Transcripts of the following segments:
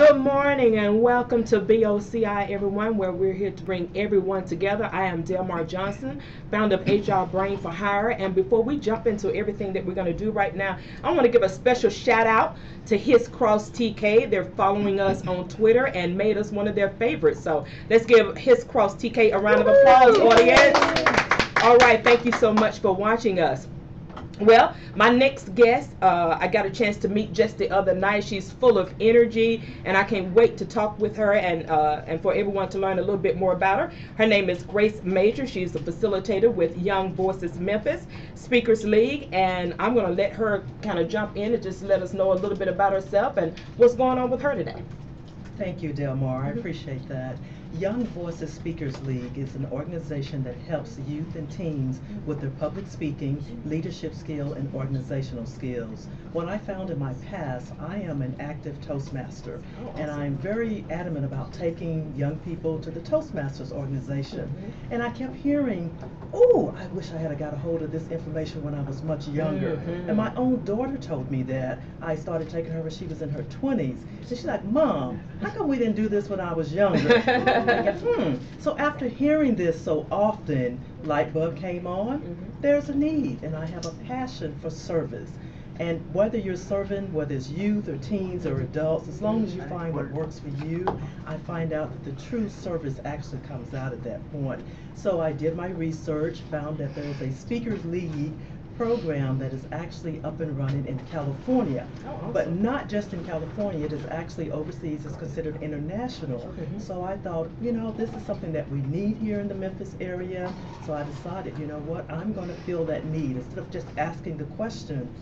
Good morning and welcome to BOCI, everyone, where we're here to bring everyone together. I am Delmar Johnson, founder of HR Brain for Hire. And before we jump into everything that we're going to do right now, I want to give a special shout out to His Cross TK. They're following us on Twitter and made us one of their favorites. So let's give His Cross TK a round of applause, audience. All right, thank you so much for watching us. Well, my next guest, I got a chance to meet just the other night. She's full of energy, and I can't wait to talk with her and for everyone to learn a little bit more about her. Her name is Grace Major. She's a facilitator with Young Voices Memphis Speakers League, and I'm going to let her kind of jump in and just let us know a little bit about herself and what's going on with her today. Thank you, Delmar. I appreciate that. Young Voices Speakers League is an organization that helps youth and teens with their public speaking, leadership skill, and organizational skills. What I found in my past, I am an active Toastmaster, and I'm very adamant about taking young people to the Toastmasters organization. And I kept hearing, oh, I wish I had got a hold of this information when I was much younger. And my own daughter told me that. I started taking her when she was in her 20s. And she's like, Mom, how come we didn't do this when I was younger? So after hearing this so often, light bulb came on. There's a need, and I have a passion for service. And whether you're serving, whether it's youth or teens or adults, as long as you find what works for you, I find out that the true service actually comes out at that point. So I did my research, found that there's a Speakers League program that is actually up and running in California, but not just in California. It is actually overseas. It's considered international. So I thought, you know, this is something that we need here in the Memphis area. So I decided, you know what, I'm going to fill that need instead of just asking the question,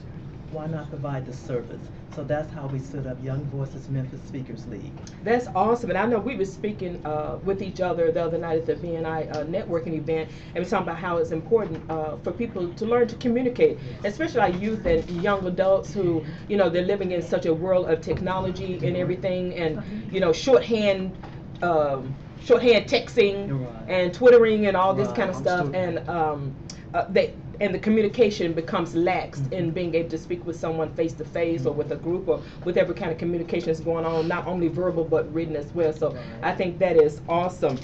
why not provide the service? So that's how we stood up Young Voices Memphis Speakers League. That's awesome. And I know we were speaking with each other the other night at the BNI networking event, and we were talking about how it's important for people to learn to communicate, especially our youth and young adults who, you know, they're living in such a world of technology and everything, and, you know, shorthand texting and twittering and all this kind of stuff, and the communication becomes lax in being able to speak with someone face to face or with a group or with every kind of communication is going on, not only verbal but written as well. So I think that is awesome.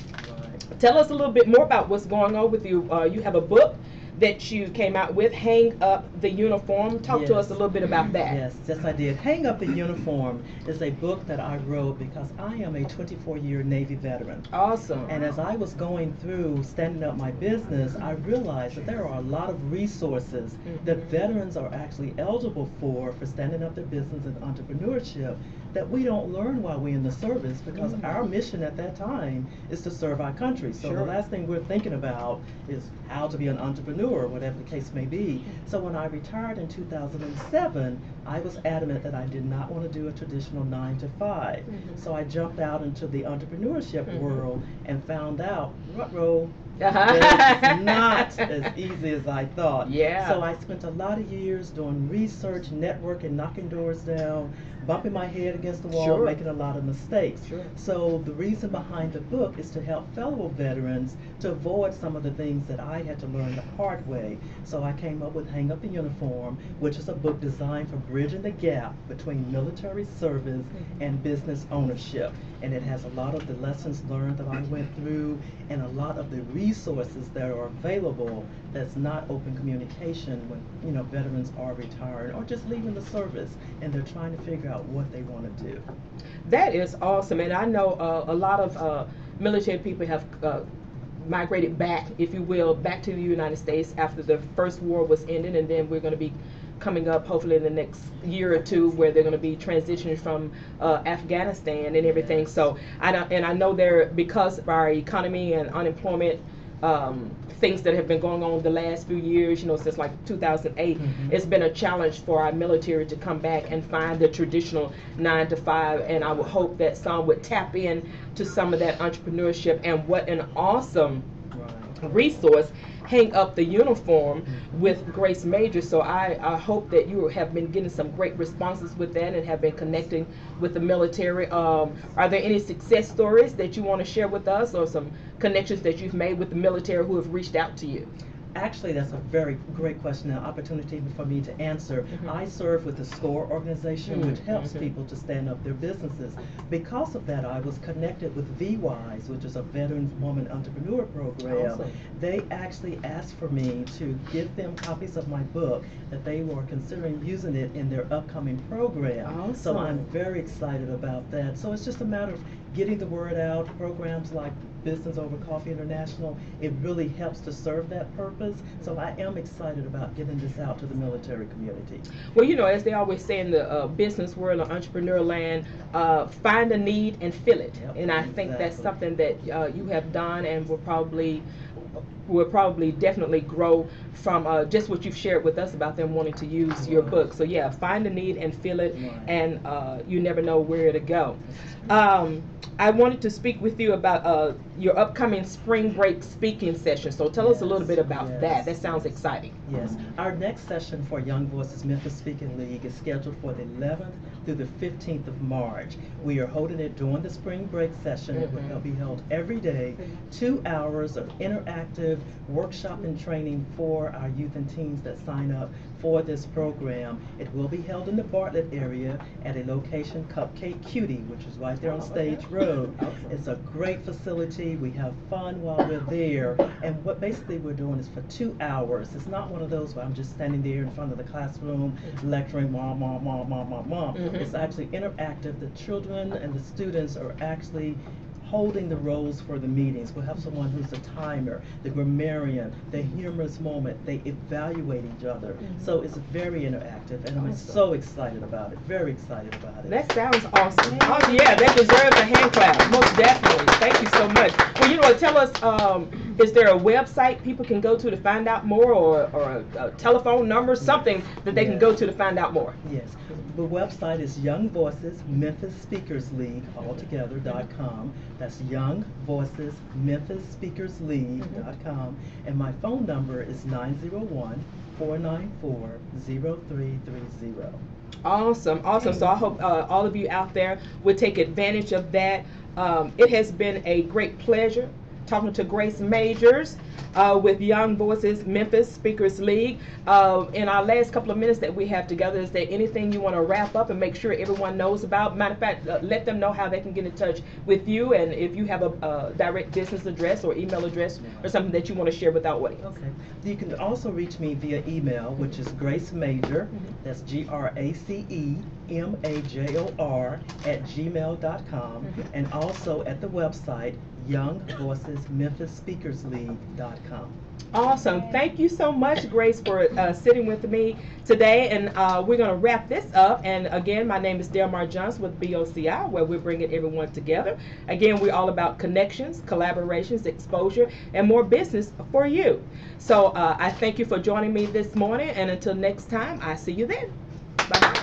Tell us a little bit more about what's going on with you. You have a book that you came out with, Hang Up the Uniform. Talk to us a little bit about that. Yes, I did. Hang Up the Uniform is a book that I wrote because I am a 24-year Navy veteran. Awesome. And as I was going through standing up my business, I realized that there are a lot of resources that veterans are actually eligible for standing up their business and entrepreneurship that we don't learn while we're in the service, because our mission at that time is to serve our country. So the last thing we're thinking about is how to be an entrepreneur, whatever the case may be. So when I retired in 2007, I was adamant that I did not want to do a traditional 9-to-5. So I jumped out into the entrepreneurship world and found out, it's not as easy as I thought. So I spent a lot of years doing research, networking, knocking doors down, bumping my head against the wall, making a lot of mistakes. So the reason behind the book is to help fellow veterans to avoid some of the things that I had to learn the hard way. So I came up with Hang Up the Uniform, which is a book designed for bridging the gap between military service and business ownership. And it has a lot of the lessons learned that I went through and a lot of the resources that are available that's not open communication when, you know, veterans are retired or just leaving the service and they're trying to figure out what they want to do. That is awesome. And I know a lot of military people have migrated back, if you will, back to the United States after the first war was ended, and then we're going to be coming up hopefully in the next year or two where they're going to be transitioning from Afghanistan and everything. So I know there, because of our economy and unemployment, things that have been going on the last few years, you know, since like 2008, it's been a challenge for our military to come back and find the traditional 9-to-5, and I would hope that some would tap in to some of that entrepreneurship. And what an awesome resource, Hang Up the Uniform with Grace Major. So I hope that you have been getting some great responses with that and have been connecting with the military. Are there any success stories that you want to share with us, or some connections that you've made with the military who have reached out to you? Actually, that's a very great question, an opportunity for me to answer. I serve with the SCORE organization, which helps people to stand up their businesses. Because of that, I was connected with VWise, which is a Veteran Woman Entrepreneur Program. Awesome. They actually asked for me to give them copies of my book, that they were considering using it in their upcoming program. So I'm very excited about that. So it's just a matter of getting the word out. Programs like Business Over Coffee International, it really helps to serve that purpose. So I am excited about getting this out to the military community. Well, you know, as they always say in the business world or entrepreneur land, find a need and fill it. Yep, and I think that's something that you have done, and will probably definitely grow from just what you've shared with us about them wanting to use your book. So yeah, find a need and fill it, and you never know where to go. I wanted to speak with you about your upcoming spring break speaking session. So tell us a little bit about that. That sounds exciting. Yes. Our next session for Young Voices Memphis Speaking League is scheduled for the 11th through the 15th of March. We are holding it during the spring break session. It will be held every day, 2 hours of interactive workshop and training for our youth and teens that sign up for this program. It will be held in the Bartlett area at a location, Cupcake Cutie, which is right there on Stage Road. It's a great facility. We have fun while we're there. And what basically we're doing is for 2 hours. It's not one of those where I'm just standing there in front of the classroom lecturing, mom, mom, mom, mom, mom, mom. It's actually interactive. The children and the students are actually holding the roles for the meetings. We'll have someone who's a timer, the grammarian, the humorous moment. They evaluate each other. So it's very interactive, and I'm so excited about it. Very excited about it. That sounds awesome. Oh yeah, that deserves a hand clap. Most definitely. Thank you so much. Well, you know, tell us, is there a website people can go to find out more, or a telephone number, something that they can go to find out more? Yes. The website is Young Voices Memphis Speakers League altogether.com. That's Young Voices Memphis Speakers League.com. And my phone number is 901-494-0330. Awesome, awesome. So I hope all of you out there will take advantage of that. It has been a great pleasure talking to Grace Majors with Young Voices Memphis Speakers League. In our last couple of minutes that we have together, is there anything you want to wrap up and make sure everyone knows about? Matter of fact, let them know how they can get in touch with you, and if you have a direct business address or email address or something that you want to share with our audience. Okay. You can also reach me via email, which is Grace Major, that's GRACEMAJOR @gmail.com, and also at the website YoungVoicesMemphisSpeakersLeague.com. Awesome. Thank you so much, Grace, for sitting with me today. And we're going to wrap this up. And again, my name is Delmar Johnson with BOCI, where we're bringing everyone together. Again, we're all about connections, collaborations, exposure, and more business for you. So I thank you for joining me this morning. And until next time, I see you then. Bye-bye.